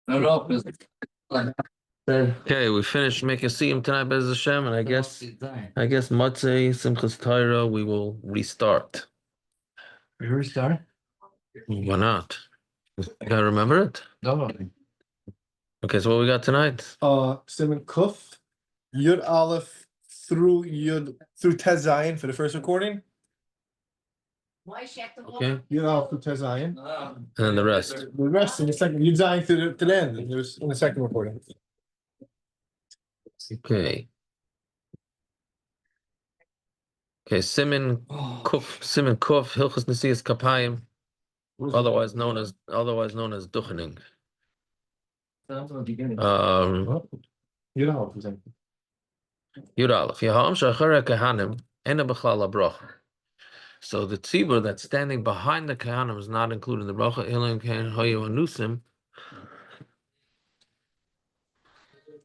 Aruch is like. Okay, we finished making siyum tonight, Bez Hashem, and I guess Matzei Simchas Torah we will restart. We restart? Why not? You gotta remember it. No. Okay, so what we got tonight? Siman Kuf, Yud Aleph through Tez Zayin for the first recording. Okay, Yud Aleph through Tez Zayin. and then the rest. The rest in the second. Yud Zayin to the end. It was in the second recording. Okay. Okay, Siman Kuf, Hilchos Nesias Kapayim, otherwise known as Duchening. Yud Aleph was in. Yud Aleph. Yaham Shachar Kahanim Ena B'chlal HaBracha. So the tzibur that's standing behind the kahanim is not included in the bracha. Elim Kain Hayu Anusim,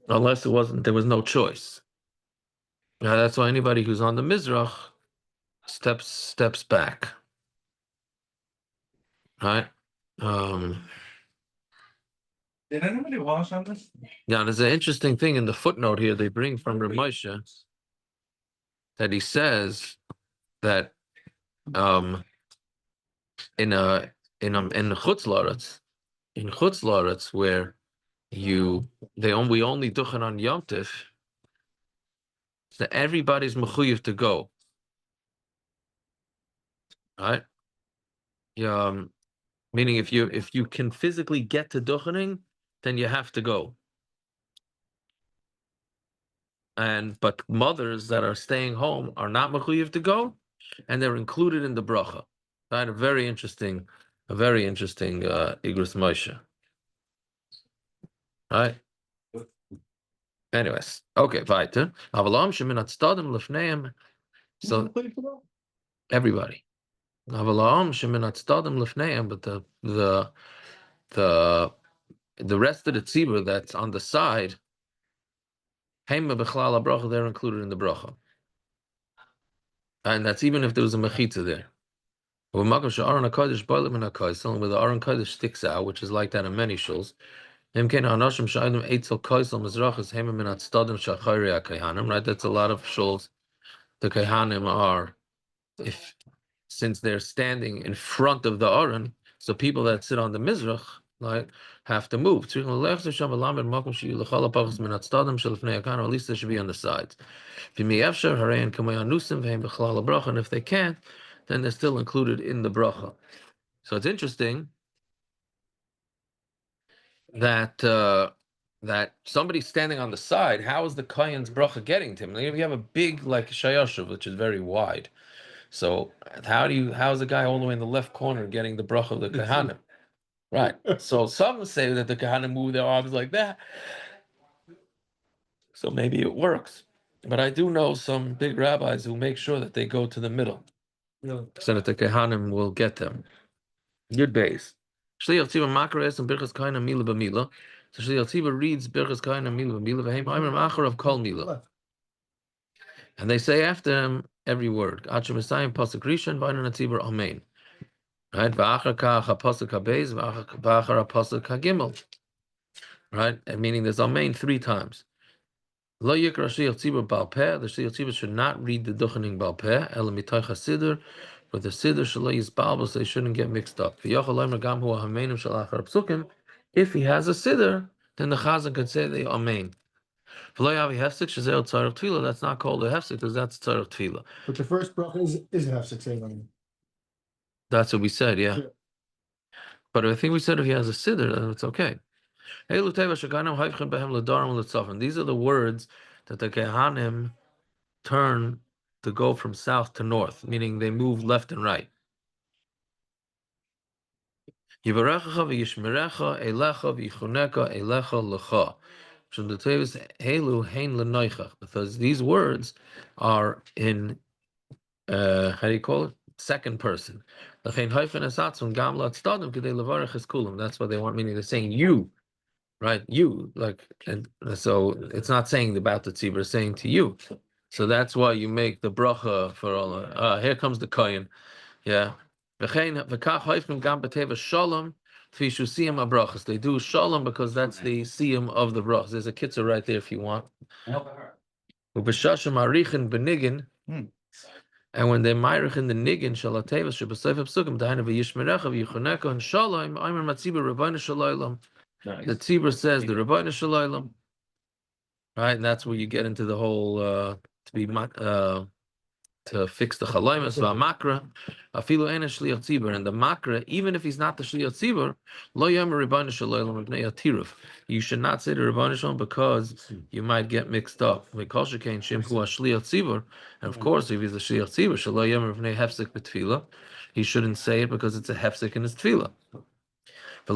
unless there was no choice. Now that's why anybody who's on the mizrach steps back. Right? Did anybody wash on this? Yeah, there's an interesting thing in the footnote here they bring from Rav Moshe that he says that in the Chutz La'aretz where we only duchen on Yom Tif, so everybody's mechuyev to go. Right? Meaning if you can physically get to duchening, then you have to go. But mothers that are staying home are not mechuyev to go, and they're included in the bracha. Right? A very interesting Igros Moshe. Right? Anyways, okay, weiter. Avalam sheminat stadim lefneim. So everybody. Avalam sheminat stadim lefneim, but the rest of the tzibur that's on the side, heima b'chlal bracha, they're included in the bracha, and that's even if there was a mechitza there. Where the Aron Kodesh sticks out, which is like that in many shuls. Right, that's a lot of shuls. The Kehanim are, since they're standing in front of the Aron, so people that sit on the Mizrach have to move. At least they should be on the sides. And if they can't, then they're still included in the bracha. So it's interesting that somebody standing on the side, how is the Kayan's bracha getting to him? If you have a big shayashuv, which is very wide, so how's the guy all the way in the left corner getting the bracha of the Kahanim? Right. So some say that the Kahanim move their arms like that. So maybe it works. But I do know some big rabbis who make sure that they go to the middle, so that the Kehanim will get them. Yud Beis. Shliach Tzibur Makares and Birchas Kaina Mila B'Mila. So Shliach Tzibur reads Birchas Kaina Mila B'Mila V'heim Ha'imrim Achar of Kol Mila. And they say after him every word. Achar Messiah Pasuk Rishon V'Ainon Tzibur Amen. Right? V'Achar Kach HaPasuk HaBeis V'Achar HaPasuk HaGimel. Right? And meaning there's Amen 3 times. Lo Yikra Shliach Tzibur Bal Peh. The Shliach Tzibur should not read the Duchening Bal Peh. Ela Mitoich HaSiddur. But the siddur shalai is balbus, they shouldn't get mixed up. If he has a siddur, then the chazan could say the amen. That's not called a hefsek because that's tzarech tefillah. But the first bracha is a hefsek. That's what we said, yeah. But I think we said if he has a siddur, then it's okay. These are the words that the kehanim turn to go from south to north, meaning they move left and right. Yivarechacha v'yishmerecha elecha v'yichuneka elecha lecha. Helu hein lenoichach, because these words are in how do you call it? Second person. That's why they want, meaning they're saying you, right? You, and so it's not saying about the tzibur, it's saying to you. So that's why you make the bracha for all. Here comes the kohen, yeah. Tfishu siyam abrachas. They do shalom because that's the siyam of the brachas. There's a kitzur right there if you want. Ubeshashim arichin benigin. And when they myrich in the niggin shalatevas shebasayf psukim daina v'yishmerecha v'yichoneka and shalom aymer matzibur rabbeinu shalaylam. The tzibur says the rabbeinu shalaylam. Right, and that's where you get into the whole to fix the chalaymas v'amakra afilu ena shliach tzibur, and the makra, even if he's not the shliach tzibur, lo yomer rabbeinu shalaylam ibnei atiruf. You should not say the rabbeinu shalom because you might get mixed up. Mikol shekain shim hu shliach tzibur, and of course if he's a shliach tzibur, shelo yomer ibnei hefsek b'tefila, he shouldn't say it because it's a hefsek in his tefila. The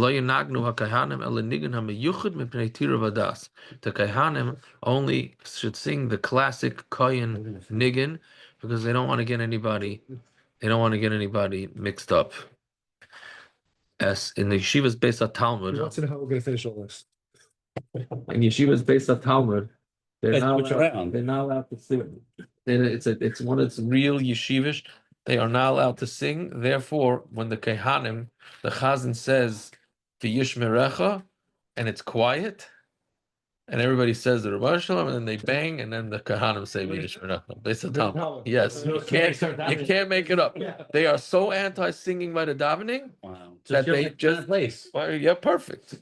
Kaihanim only should sing the classic Kohen niggin because they don't want to get anybody mixed up. As in the yeshivas based on Talmud. What's in how we're gonna finish all this? In yeshivas based on Talmud, they're not allowed to sing. It's one that's real yeshivish. They are not allowed to sing. Therefore, when the Kaihanim, the Chazan says v'yishmerecha, and it's quiet, and everybody says the Rabban Shalom, and then they bang, and then the Kahanim say v'yishmerecha. Based on Talmud. Yes, you can't make it up. They are so anti-singing by the davening that they just place. Yeah, perfect.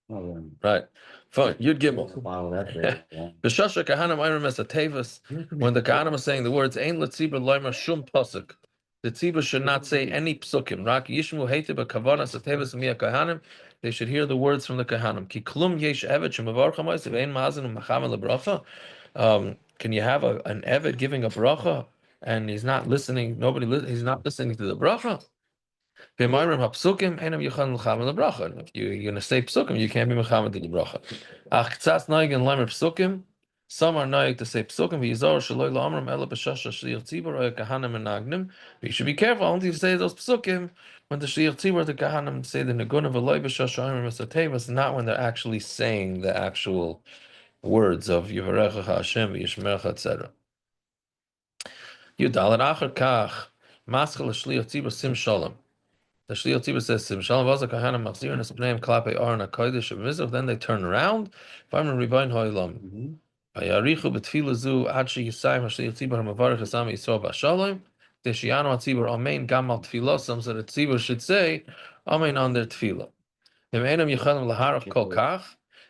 Right. Fine. You'd give them. Wow, that's it. B'shasha kahanim ayrim es atevas. When the kahanim are saying the words "Ein letzibur loymer shum pasuk," the tzibur should not say any psukim. Rak yishmu heite b'kavanas atevas miya kahanim. They should hear the words from the kahanim. Ki klum yesh evet shemavar chamais ve'ein mazen u'macham lebracha. Can you have an evet giving a bracha and he's not listening? He's not listening to the bracha. If you're going to say psukim, you can't be mechamed to the bracha. Some are noig to say psukim. You should be careful only to say those psukim when the shliach tzibur, the kahanim say the neguna v'loy b'shasha ayrim esatevas, not when they're actually saying the actual words of Yivarecha Hashem v'yishmerecha etc. Yudal achar kach maschel shliach tzibur sim shalom. The Shliach Tzibur says, "Sim Shalom Vazak Kahana Machzir and Espneim Klape Aron HaKodesh Mizrach." Then they turn around. Vaymer Ribayin Ho'ilam. Vayarichu b'Tefila Zu Ad Sheyisayim HaShliach Tzibur HaMavarich Hasam Yisrael B'Shalom. Deshianu HaTzibur Amen Gamal Tefilosam. So the Tzibur should say Amen on their Tefillah. V'Einam Yechanim Laharach Kol Kach.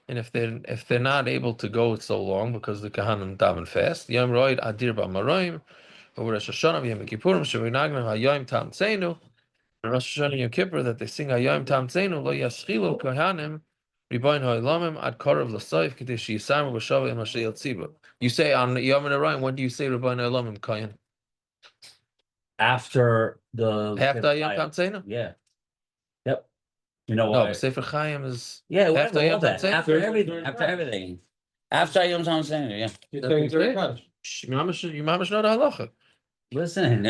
And if they're not able to go so long because the Kahanim daven fast, Yom Roid Adir B'Amaroim. Over Rosh Hashanah V'Yom Kippurim Shevinagnim HaYom Tam Tzenu. Rosh Hashanah Yom Kippur that they sing Hayom Tam Tzenu Lo Yaschilu Kohanim Riboin Ha'olamim Ad Korav L'Soif K'dei Sheyisamu B'Shavah Im Hashei Tzibur. You say on Yom Narayim, when do you say Riboin Ha'olamim Kohen? After the Hayom Tam Tzenu? Yeah. Yep. You know No, what? but Sefer Chaim is After Hayom Tam Tzenu. After everything. After Hayom Tam Tzenu, yeah. You mamish know the halacha. Listen,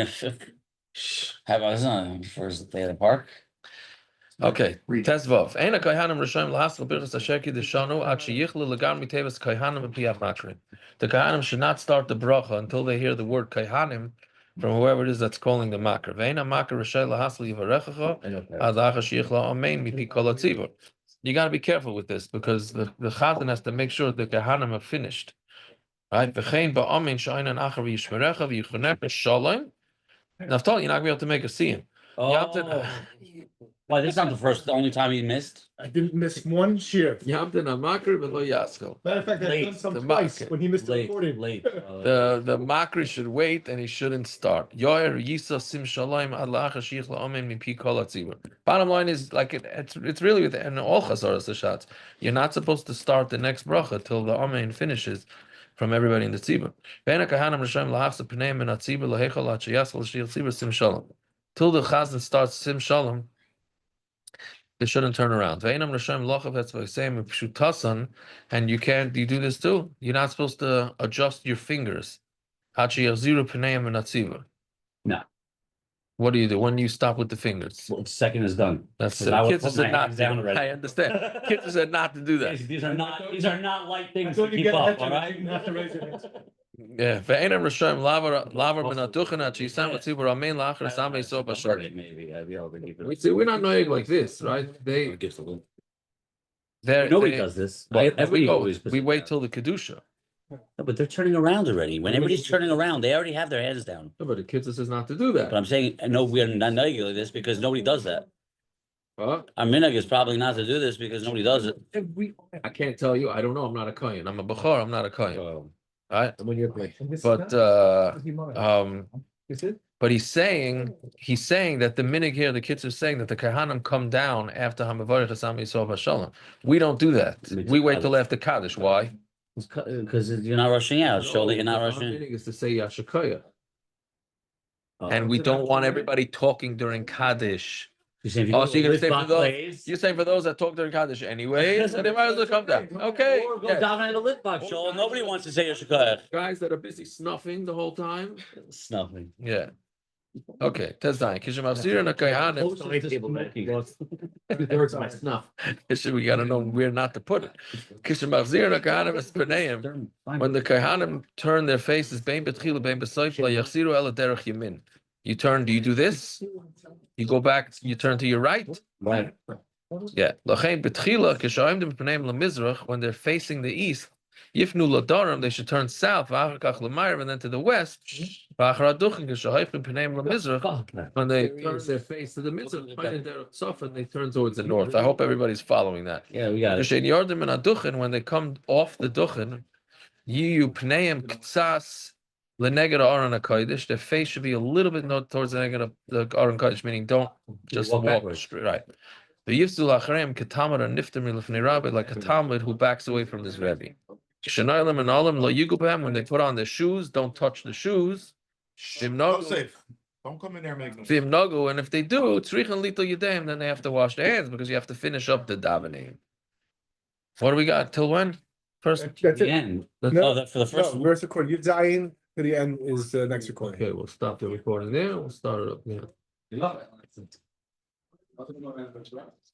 have I on first day of the park? Okay, Tesvav. Eina Kohanim Rishayim Lahaskel Birchas Asher Kiddushanu Ad Sheyichlu Legar Mitevas Kohanim and Piyat Makrin. The Kohanim should not start the bracha until they hear the word Kohanim from whoever it is that's calling the makar. Ve'eina makar Rishayim Lahaskel Yivarechacha Ad Lacha Sheyichla Amen Mipi Kol HaTzibur. You got to be careful with this because the Chazan has to make sure the Kohanim are finished. Right? V'chein ba'amen sha'ainan achar v'yishmerecha v'yichoneka shalom. Naftali, you're not going to be able to make a scene. Why, this is not the only time he missed? I didn't miss one shift. Yamten amakri v'lo yaskol. Matter of fact, I've done some The twice market. when he missed the recording. Late. The makri should wait and he shouldn't start. Yoer yisa sim shalom ad la'achar sheich la'omen mipi kol hatzibur. Bottom line is like it's really within all chasaras hashatz. You're not supposed to start the next bracha till the amen finishes from everybody in the tzibur. Ve'ena kahanim rishayim la'achsa p'neim min hatzibur la'hechol ad sheyaskol sheich tzibur sim shalom. Till the chazan starts sim shalom, they shouldn't turn around. And you do this too. You're not supposed to adjust your fingers. No. What do you do when you stop with the fingers? Well, second is done. That's it. I would Kids put said my not hands to. down already. I understand. Kids said not to do that. These are not light I things thought to you keep get up, ahead all of it, right? you didn't have to raise your hands. Yeah, ve'enam rishayim lavar min aduchen at shisam v'tzibur amein lachar samei so b'shari. Maybe I'd be able to keep it. We see, we're not knowing like this, right? It gives a little. They're, Nobody they- does this. Well, Everybody we, always. we wait till the kedusha. No, but they're turning around already. When everybody's turning around, they already have their hands down. No, but the Kitzur says not to do that. But I'm saying, no, we're not negating this because nobody does that. Huh? Our minhag is probably not to do this because nobody does it. I can't tell you. I don't know. I'm not a kohen. I'm a bachar. I'm not a kohen. Oh. Right? But but he's saying that the minig here, the Kitzur is saying that the Kahanim come down after Hamavarich Hasam Yisrael Vashalom. We don't do that. We wait till after Kaddish. Why? Because you're not rushing out. Show that you're not Our rushing. minig is to say Yashikoya. Oh. And we don't want everybody talking during Kaddish. You're saying if Oh, so you're gonna say for those? plays, You're saying for those that talk during Kaddish anyway, so they might as well come down. Okay. or go yeah. down at a lit box. Show nobody wants to say your shikayach. Guys that are busy snuffing the whole time. Snuffing. Yeah. Okay. Tezayin. Kishimachzir and a Kayanim. My snuff. We gotta know where not to put it. Kishimachzir and a Kayanim is Peneim. When the Kahanim turn their faces, bein betchila, bein besoifla, yachziru ela derech yamin. You turn. Do you do this? You go back. You turn to your right. Right. Yeah. Lachein betchila kishaim dem peneim lemizrach. When they're facing the east, yifnu ladarim. They should turn south. V'achakach lemayr, and then to the west. V'acharaduchin kishaim dem peneim lemizrach. When they turn their face to the mizrach, and they turn towards the north. I hope everybody's following that. Yeah, we got it. Kishain yardim and aduchin. When they come off the duchin, yiyu pneim ktsas. Leneged Aron HaKodesh, their face should be a little bit towards the neged of the Aron HaKodesh, meaning don't just walk straight. Right. The Yifzul Acharem Ketamar and Niftam Lefnei Rabbi, like a Talmud who backs away from his Rebbe. Shenaylam and Alam Lo Yigubam, when they put on their shoes, don't touch the shoes. Go safe. Don't come in there and make no. Vim Nagu, and if they do, Tzrichan Lito Yedem, then they have to wash their hands because you have to finish up the davening. What do we got? Till when? First. That's The it. end. No, For the first No, one. verse recording. Yud Zayin to the end is the next recording. Okay, we'll stop the recording there. We'll start it up. Yeah.